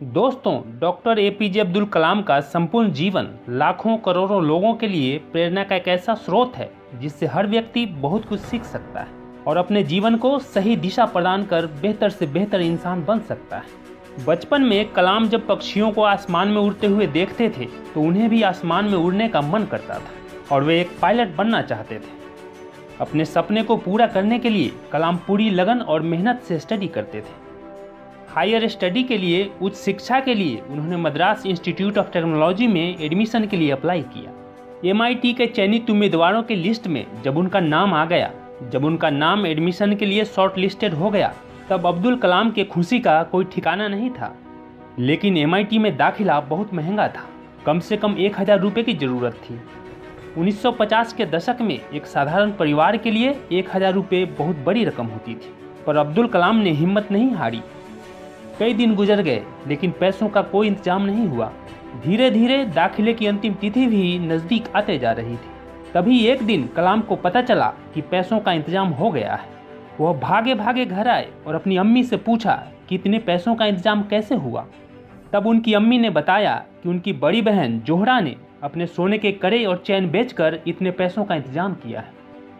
दोस्तों, doctor APJ Abdul Kalam का संपूर्ण जीवन लाखों करोड़ों लोगों के लिए प्रेरणा का एक ऐसा स्रोत है जिससे हर व्यक्ति बहुत कुछ सीख सकता है और अपने जीवन को सही दिशा प्रदान कर बेहतर से बेहतर इंसान बन सकता है। बचपन में कलाम जब पक्षियों को आसमान में उड़ते हुए देखते थे तो उन्हें भी आसमान में उड़ने का मन करता था और वे एक पायलट बनना चाहते थे। अपने सपने को पूरा करने के लिए कलाम पूरी लगन और मेहनत से स्टडी करते थे। हायर स्टडी के लिए, उच्च शिक्षा के लिए उन्होंने मद्रास इंस्टीट्यूट ऑफ टेक्नोलॉजी में एडमिशन के लिए अप्लाई किया। MIT के चयनित उम्मीदवारों के लिस्ट में जब उनका नाम एडमिशन के लिए शॉर्ट लिस्टेड हो गया, तब अब्दुल कलाम के खुशी का कोई ठिकाना नहीं था। लेकिन MIT में दाखिला बहुत महंगा था, कम से कम 1000 रुपये की ज़रूरत थी। 1950 के दशक में एक साधारण परिवार के लिए 1000 रुपये बहुत बड़ी रकम होती थी, पर अब्दुल कलाम ने हिम्मत नहीं हारी। कई दिन गुजर गए लेकिन पैसों का कोई इंतजाम नहीं हुआ। धीरे धीरे दाखिले की अंतिम तिथि भी नज़दीक आते जा रही थी। तभी एक दिन कलाम को पता चला कि पैसों का इंतजाम हो गया है। वह भागे भागे घर आए और अपनी अम्मी से पूछा कि इतने पैसों का इंतजाम कैसे हुआ। तब उनकी अम्मी ने बताया कि उनकी बड़ी बहन जोहरा ने अपने सोने के कड़े और चैन बेचकर इतने पैसों का इंतजाम किया है।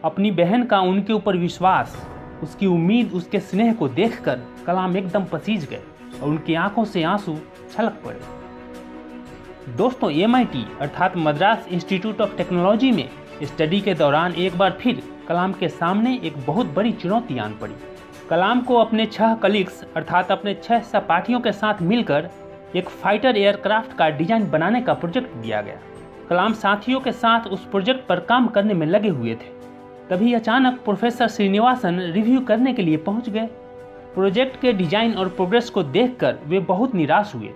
अपनी बहन का उनके ऊपर विश्वास, उसकी उम्मीद, उसके स्नेह को देखकर कलाम एकदम पसीज गए और उनकी आंखों से आंसू छलक पड़े। दोस्तों, MIT अर्थात मद्रास इंस्टीट्यूट ऑफ टेक्नोलॉजी में स्टडी के दौरान एक बार फिर कलाम के सामने एक बहुत बड़ी चुनौती आन पड़ी। कलाम को अपने 6 कलीग्स अर्थात अपने 6 सहपाठियों के साथ मिलकर एक फाइटर एयरक्राफ्ट का डिजाइन बनाने का प्रोजेक्ट दिया गया। कलाम साथियों के साथ उस प्रोजेक्ट पर काम करने में लगे हुए थे। तभी अचानक प्रोफेसर श्रीनिवासन रिव्यू करने के लिए पहुंच गए। प्रोजेक्ट के डिजाइन और प्रोग्रेस को देखकर वे बहुत निराश हुए।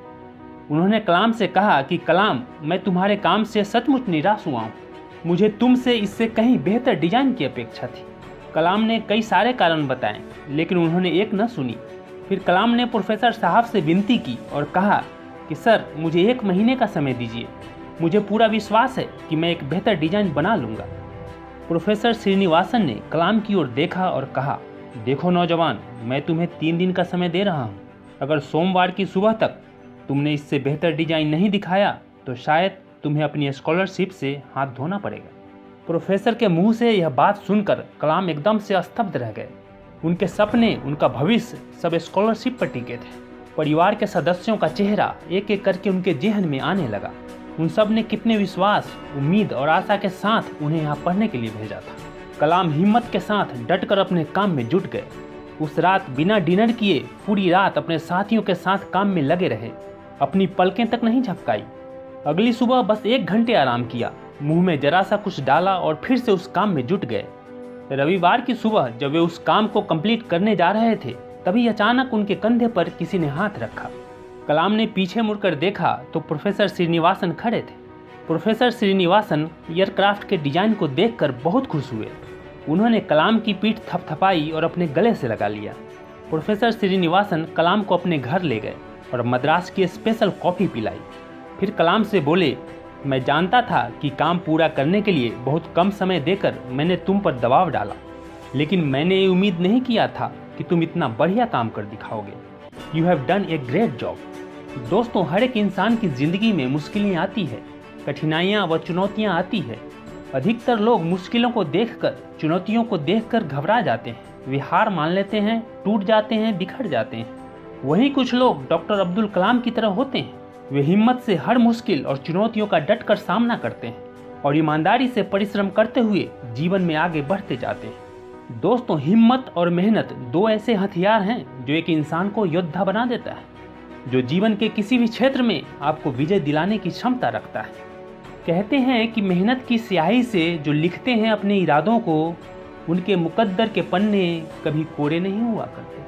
उन्होंने कलाम से कहा कि कलाम, मैं तुम्हारे काम से सचमुच निराश हुआ हूँ। मुझे तुमसे इससे कहीं बेहतर डिजाइन की अपेक्षा थी। कलाम ने कई सारे कारण बताए लेकिन उन्होंने एक न सुनी। फिर कलाम ने प्रोफेसर साहब से विनती की और कहा कि सर, मुझे 1 महीने का समय दीजिए। मुझे पूरा विश्वास है कि मैं एक बेहतर डिजाइन बना लूँगा। प्रोफेसर श्रीनिवासन ने कलाम की ओर देखा और कहा, देखो नौजवान, मैं तुम्हें 3 दिन का समय दे रहा हूँ। अगर सोमवार की सुबह तक तुमने इससे बेहतर डिजाइन नहीं दिखाया तो शायद तुम्हें अपनी स्कॉलरशिप से हाथ धोना पड़ेगा। प्रोफेसर के मुंह से यह बात सुनकर कलाम एकदम से स्तब्ध रह गए। उनके सपने, उनका भविष्य सब स्कॉलरशिप पर टिके थे। परिवार के सदस्यों का चेहरा एक एक करके उनके जेहन में आने लगा। उन सब ने कितने विश्वास, उम्मीद और आशा के साथ उन्हें यहाँ पढ़ने के लिए भेजा था। कलाम हिम्मत के साथ डटकर अपने काम में जुट गए। उस रात बिना डिनर किए पूरी रात अपने साथियों के साथ काम में लगे रहे। अपनी पलकें तक नहीं झपकाई। अगली सुबह बस 1 घंटे आराम किया, मुंह में जरा सा कुछ डाला और फिर से उस काम में जुट गए। रविवार की सुबह जब वे उस काम को कंप्लीट करने जा रहे थे, तभी अचानक उनके कंधे पर किसी ने हाथ रखा। कलाम ने पीछे मुड़कर देखा तो प्रोफेसर श्रीनिवासन खड़े थे। प्रोफेसर श्रीनिवासन एयरक्राफ्ट के डिजाइन को देखकर बहुत खुश हुए। उन्होंने कलाम की पीठ थपथपाई और अपने गले से लगा लिया। प्रोफेसर श्रीनिवासन कलाम को अपने घर ले गए और मद्रास की स्पेशल कॉफ़ी पिलाई। फिर कलाम से बोले, मैं जानता था कि काम पूरा करने के लिए बहुत कम समय देकर मैंने तुम पर दबाव डाला, लेकिन मैंने ये उम्मीद नहीं किया था कि तुम इतना बढ़िया काम कर दिखाओगे। You have done a great job. दोस्तों, हर एक इंसान की ज़िंदगी में मुश्किलें आती है, कठिनाइयाँ व चुनौतियाँ आती है। अधिकतर लोग मुश्किलों को देखकर, चुनौतियों को देखकर घबरा जाते हैं। वे हार मान लेते हैं, टूट जाते हैं, बिखर जाते हैं। वहीं कुछ लोग डॉक्टर अब्दुल कलाम की तरह होते हैं। वे हिम्मत से हर मुश्किल और चुनौतियों का डटकर सामना करते हैं और ईमानदारी से परिश्रम करते हुए जीवन में आगे बढ़ते जाते हैं। दोस्तों, हिम्मत और मेहनत 2 ऐसे हथियार हैं जो एक इंसान को योद्धा बना देता है, जो जीवन के किसी भी क्षेत्र में आपको विजय दिलाने की क्षमता रखता है। कहते हैं कि मेहनत की स्याही से जो लिखते हैं अपने इरादों को, उनके मुकद्दर के पन्ने कभी कोरे नहीं हुआ करते।